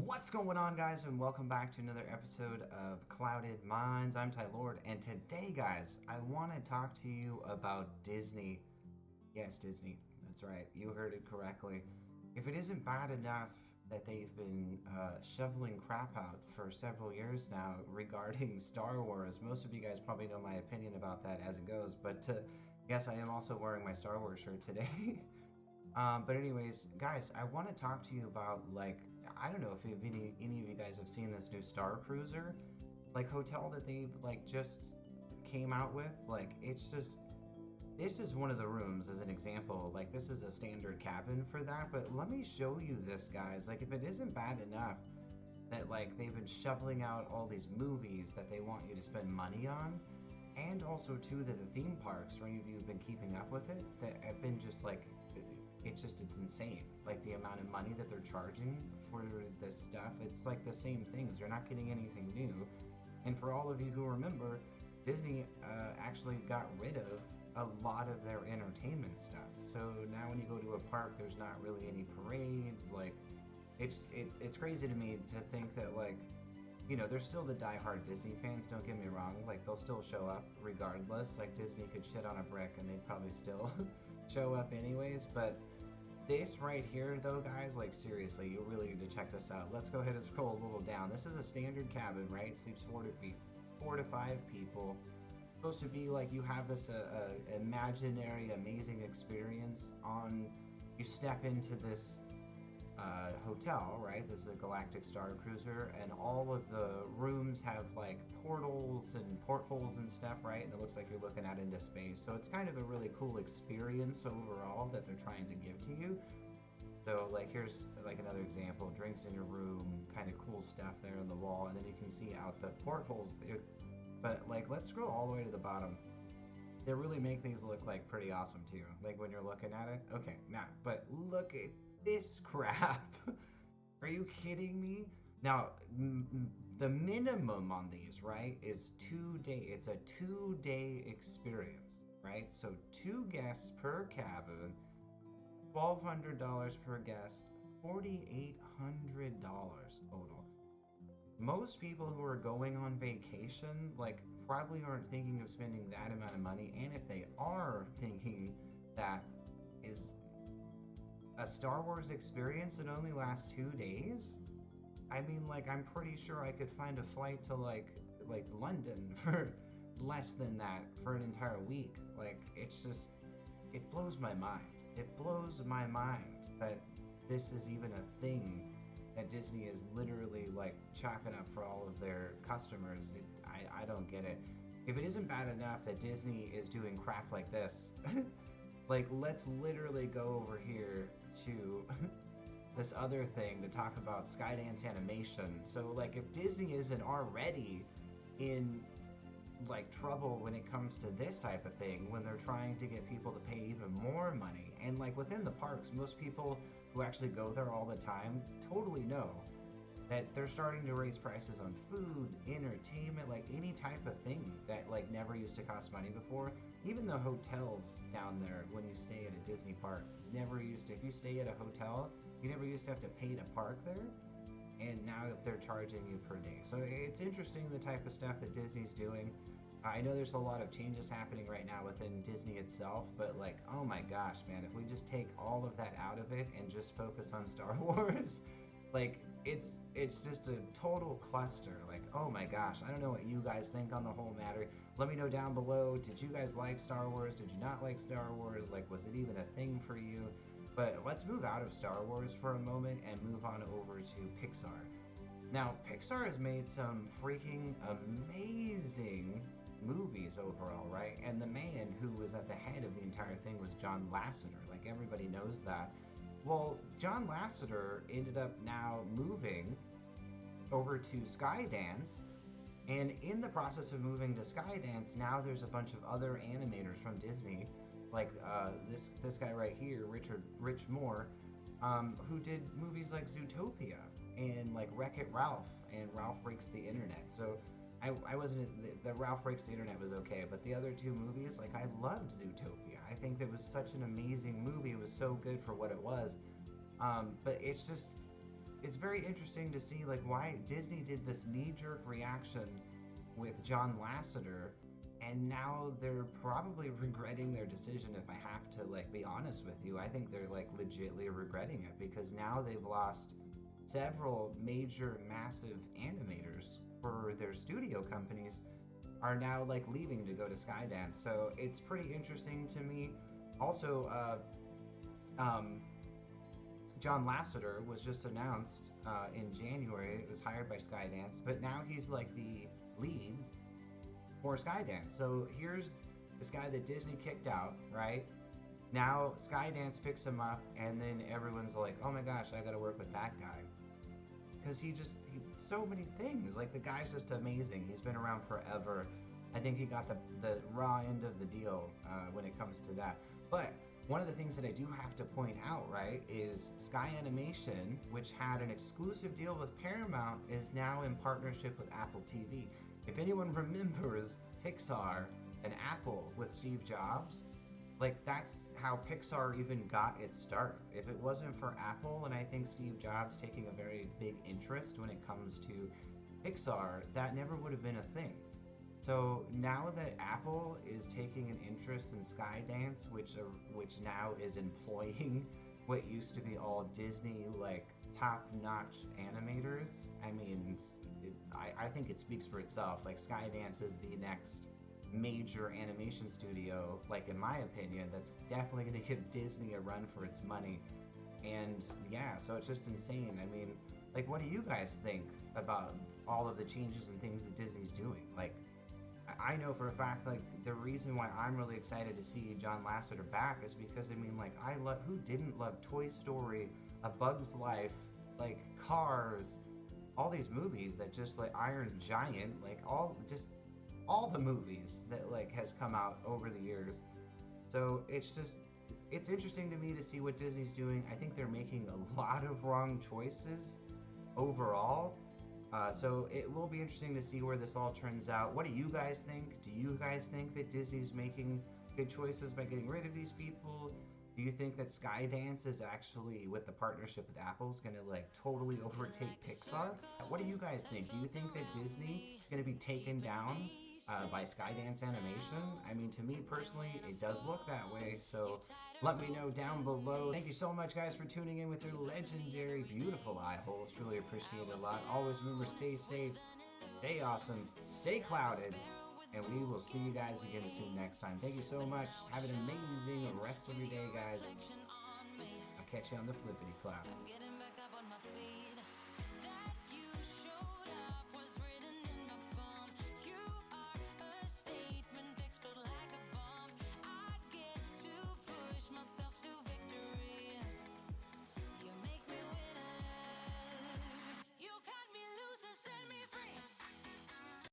What's going on, guys, and welcome back to another episode of Clouded Minds. I'm Ty Lord, and today, guys, I want to talk to you about Disney. Yes, Disney. That's right. You heard it correctly. If it isn't bad enough that they've been shoveling crap out for several years now regarding Star Wars, most of you guys probably know my opinion about that as it goes, but yes, I am also wearing my Star Wars shirt today. But anyways, guys, I want to talk to you about, like, I don't know if any of you guys have seen this new Star Cruiser, like, hotel that they've, like, just came out with. Like, it's just, this is one of the rooms as an example. Like, this is a standard cabin for that, but let me show you this, guys. Like, if it isn't bad enough that, like, they've been shoveling out all these movies that they want you to spend money on, and also, too, that the theme parks, for any of you who've been keeping up with it, that have been just, like, it's insane. Like, the amount of money that they're charging for this stuff, it's like the same things. They're not getting anything new. And for all of you who remember, Disney actually got rid of a lot of their entertainment stuff. So now when you go to a park, there's not really any parades. Like, it's crazy to me to think that, like, you know, there's still the diehard Disney fans, don't get me wrong. Like, they'll still show up regardless. Like, Disney could shit on a brick and they'd probably still show up anyways. But this right here, though, guys, like, seriously, you really need to check this out. Let's go ahead and scroll a little down. This is a standard cabin, right? It sleeps 4 to 5 people. Supposed to be like you have this imaginary, amazing experience on. You step into this hotel, right? This is a Galactic Star Cruiser, and all of the rooms have like portals and portholes and stuff, right? And it looks like you're looking out into space. So it's kind of a really cool experience overall that they're trying to give to you. So, like, here's like another example: drinks in your room, kind of cool stuff there on the wall, and then you can see out the portholes there. But, like, let's scroll all the way to the bottom. They really make these look like pretty awesome too, like when you're looking at it. Okay, now, but look at this crap. Are you kidding me? Now, the minimum on these, right, is 2 days. It's a 2-day experience, right? So 2 guests per cabin, $1,200 per guest, $4,800 total. Most people who are going on vacation, like, probably aren't thinking of spending that amount of money, and if they are thinking that, is a Star Wars experience that only lasts 2 days? I mean, like, I'm pretty sure I could find a flight to like London for less than that for an entire week. Like, it's just, it blows my mind. It blows my mind that this is even a thing that Disney is literally like chalking up for all of their customers. I don't get it. If it isn't bad enough that Disney is doing crap like this, like, let's literally go over here to this other thing to talk about Skydance animation. So, like, if Disney isn't already in, like, trouble when it comes to this type of thing, when they're trying to get people to pay even more money, and, like, within the parks, most people who actually go there all the time totally know that they're starting to raise prices on food, entertainment, like any type of thing that, like, never used to cost money before. Even the hotels down there, when you stay at a Disney park, never used to, if you stay at a hotel, you never used to have to pay to park there, and now they're charging you per day. So it's interesting the type of stuff that Disney's doing. I know there's a lot of changes happening right now within Disney itself, but, like, oh my gosh, man, if we just take all of that out of it and just focus on Star Wars, like, it's just a total cluster. Like, oh my gosh, I don't know what you guys think on the whole matter. Let me know down below. Did you guys like Star Wars? Did you not like Star Wars? Like, was it even a thing for you? But let's move out of Star Wars for a moment and move on over to Pixar. Now, Pixar has made some freaking amazing movies overall, right? And the man who was at the head of the entire thing was John Lasseter. Like, everybody knows that. Well, John Lasseter ended up now moving over to Skydance, and in the process of moving to Skydance, now there's a bunch of other animators from Disney, like this guy right here, Rich Moore, who did movies like Zootopia and like Wreck-It Ralph and Ralph Breaks the Internet. So I wasn't, the Ralph Breaks the Internet was okay, but the other 2 movies, like, I loved Zootopia. I think that was such an amazing movie. It was so good for what it was. But it's just, it's very interesting to see like why Disney did this knee-jerk reaction with John Lasseter, and now they're probably regretting their decision. If I have to like be honest with you, I think they're like legitly regretting it, because now they've lost several major massive animators for their studio companies are now like leaving to go to Skydance. So it's pretty interesting to me. Also, John Lasseter was just announced in January. It was hired by Skydance, but now he's like the lead for Skydance. So here's this guy that Disney kicked out, right? Now Skydance picks him up, and then everyone's like, oh my gosh, I gotta work with that guy. Because he so many things. Like, the guy's just amazing. He's been around forever. I think he got the raw end of the deal when it comes to that. But one of the things that I do have to point out, right, is Sky Animation, which had an exclusive deal with Paramount, is now in partnership with Apple TV. If anyone remembers Pixar and Apple with Steve Jobs, like, that's how Pixar even got its start. If it wasn't for Apple, and I think Steve Jobs taking a very big interest when it comes to Pixar, that never would have been a thing. So now that Apple is taking an interest in Skydance, which now is employing what used to be all Disney, like, top-notch animators, I mean, I think it speaks for itself. Like, Skydance is the next major animation studio, like, in my opinion, that's definitely going to give Disney a run for its money. And yeah, so it's just insane. I mean, like, what do you guys think about all of the changes and things that Disney's doing? Like, I know for a fact, like, the reason why I'm really excited to see John Lasseter back is because, I mean, like, who didn't love Toy Story, A Bug's Life, like, Cars, all these movies that just, like, Iron Giant, like, all the movies that, like, has come out over the years. So it's interesting to me to see what Disney's doing. I think they're making a lot of wrong choices overall. So it will be interesting to see where this all turns out. What do you guys think? Do you guys think that Disney's making good choices by getting rid of these people? Do you think that Skydance is actually, with the partnership with Apple, is going to, like, totally overtake Pixar? What do you guys think? Do you think that Disney is going to be taken down by Skydance Animation? I mean, to me personally, it does look that way, so let me know down below. Thank you so much, guys, for tuning in with your legendary, beautiful eye holes. Truly appreciate it a lot. Always remember, stay safe, stay awesome, stay clouded, and we will see you guys again soon next time. Thank you so much. Have an amazing rest of your day, guys. I'll catch you on the flippity cloud.